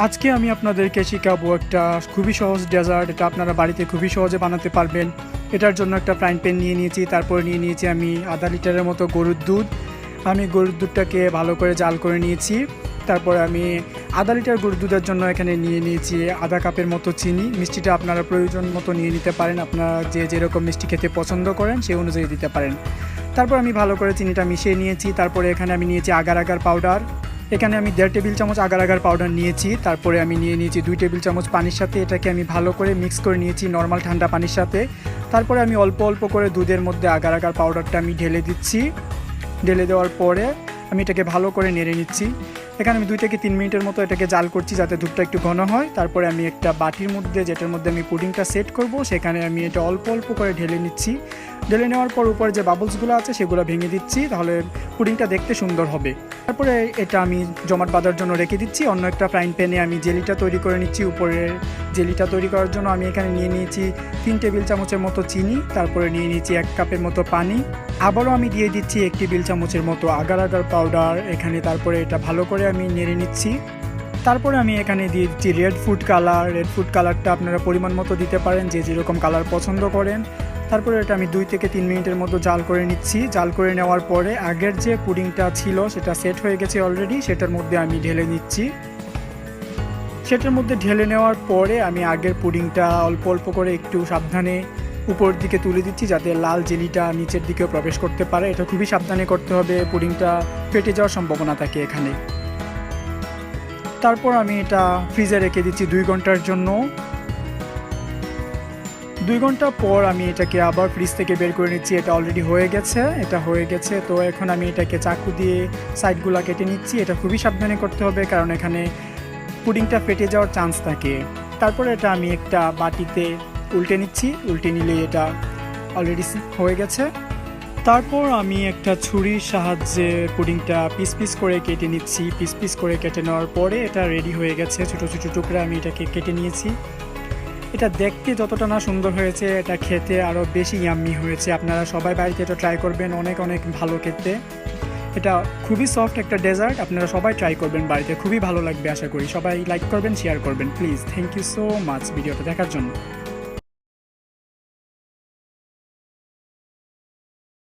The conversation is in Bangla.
আজকে আমি আপনাদেরকে শেখাবো একটা খুবই সহজ ডেজার্ট। এটা আপনারা বাড়িতে খুবই সহজে বানাতে পারবেন। এটার জন্য একটা ফ্রাইং প্যান নিয়ে নিয়েছি, তারপরে নিয়ে নিয়েছি আমি আধা লিটারের মতো গরুর দুধ। আমি গরুর দুধটাকে ভালো করে জাল করে নিয়েছি। তারপরে আমি আধা লিটার গরুর দুধের জন্য এখানে নিয়ে নিয়েছি আধা কাপের মতো চিনি। মিষ্টিটা আপনারা প্রয়োজন মতো নিয়ে নিতে পারেন, আপনারা যে যেরকম মিষ্টি খেতে পছন্দ করেন সেই অনুযায়ী দিতে পারেন। তারপর আমি ভালো করে চিনিটা মিশিয়ে নিয়েছি। তারপরে এখানে আমি নিয়েছি আগার আগার পাউডার। এখানে আমি 1.5 টেবিল চামচ আগার আগার পাউডার নিয়েছি। তারপরে আমি নিয়ে নিয়েছি 2 টেবিল চামচ পানির সাথে। এটাকে আমি ভালো করে মিক্স করে নিয়েছি নর্মাল ঠান্ডা পানির সাথে। তারপরে আমি অল্প অল্প করে দুধের মধ্যে আগার আগার পাউডারটা আমি ঢেলে দিচ্ছি। ঢেলে দেওয়ার পরে আমি এটাকে ভালো করে নেড়ে নিচ্ছি। এখানে আমি 2 থেকে 3 মিনিটের মতো এটাকে জাল করছি যাতে দুধটা একটু ঘন হয়। তারপরে আমি একটা বাটির মধ্যে, যেটার মধ্যে আমি পুডিংটা সেট করব, সেখানে আমি এটা অল্প অল্প করে ঢেলে নিচ্ছি। ঢেলে নেওয়ার পর উপরে যে বাবলসগুলো আছে সেগুলো ভেঙে দিচ্ছি, তাহলে পুডিংটা দেখতে সুন্দর হবে। তারপরে এটা আমি জমাট বাঁধার জন্য রেখে দিচ্ছি। অন্য একটা ফ্রাইং প্যানে আমি জেলিটা তৈরি করে নিচ্ছি। উপরের জেলিটা তৈরি করার জন্য আমি এখানে নিয়ে নিয়েছি 3 টেবিল চামচের মতো চিনি। তারপরে নিয়ে নিয়েছি 1 কাপের মতো পানি। আবারও আমি দিয়ে দিচ্ছি 1 টেবিল চামচের মতো আগার আগার পাউডার এখানে। তারপরে এটা ভালো করে আমি নেড়ে নিচ্ছি। তারপরে আমি এখানে দিয়ে দিচ্ছি red food colour. Red food কালারটা আপনারা পরিমাণ মতো দিতে পারেন, যে যেরকম কালার পছন্দ করেন। তারপরে এটা আমি 2 থেকে 3 মিনিটের মতো জাল করে নিচ্ছি। জাল করে নেওয়ার পরে আগের যে পুডিংটা ছিল সেটা সেট হয়ে গেছে অলরেডি, সেটার মধ্যে আমি ঢেলে নিচ্ছি। সেটার মধ্যে ঢেলে নেওয়ার পরে আমি আগের পুডিংটা অল্প অল্প করে একটু সাবধানে উপর দিকে তুলে দিচ্ছি, যাতে লাল জেলিটা নিচের দিকেও প্রবেশ করতে পারে। এটা খুবই সাবধানে করতে হবে, পুডিংটা ফেটে যাওয়ার সম্ভাবনা থাকে এখানে। তারপর আমি এটা ফ্রিজে রেখে দিচ্ছি 2 ঘন্টার জন্য। 2 ঘন্টা পর আমি এটাকে আবার ফ্রিজ থেকে বের করে নিচ্ছি। এটা অলরেডি হয়ে গেছে, এটা হয়ে গেছে। তো এখন আমি এটাকে চাকু দিয়ে সাইডগুলো কেটে নিচ্ছি। এটা খুবই সাবধানে করতে হবে, কারণ এখানে পুডিংটা ফেটে যাওয়ার চান্স থাকে। তারপরে এটা আমি একটা বাটিতে উল্টে নিচ্ছি। উল্টে নিলে এটা অলরেডি হয়ে গেছে। তারপর আমি একটা ছুরির সাহায্যে পুডিংটা পিস পিস করে কেটে নিচ্ছি। পিস পিস করে কেটে নেওয়ার পরে এটা রেডি হয়ে গেছে। ছোটো ছোটো টুকরা আমি এটাকে কেটে নিয়েছি। এটা দেখতে যতটা না সুন্দর হয়েছে, এটা খেতে আরও বেশি ইয়াম্মি হয়েছে। আপনারা সবাই বাড়িতে এটা ট্রাই করবেন, অনেক অনেক ভালো খেতে। এটা খুবই সফট একটা ডেজার্ট, আপনারা সবাই ট্রাই করবেন বাড়িতে, খুবই ভালো লাগবে আশা করি। সবাই লাইক করবেন, শেয়ার করবেন please. Thank you so much ভিডিওটা দেখার জন্য।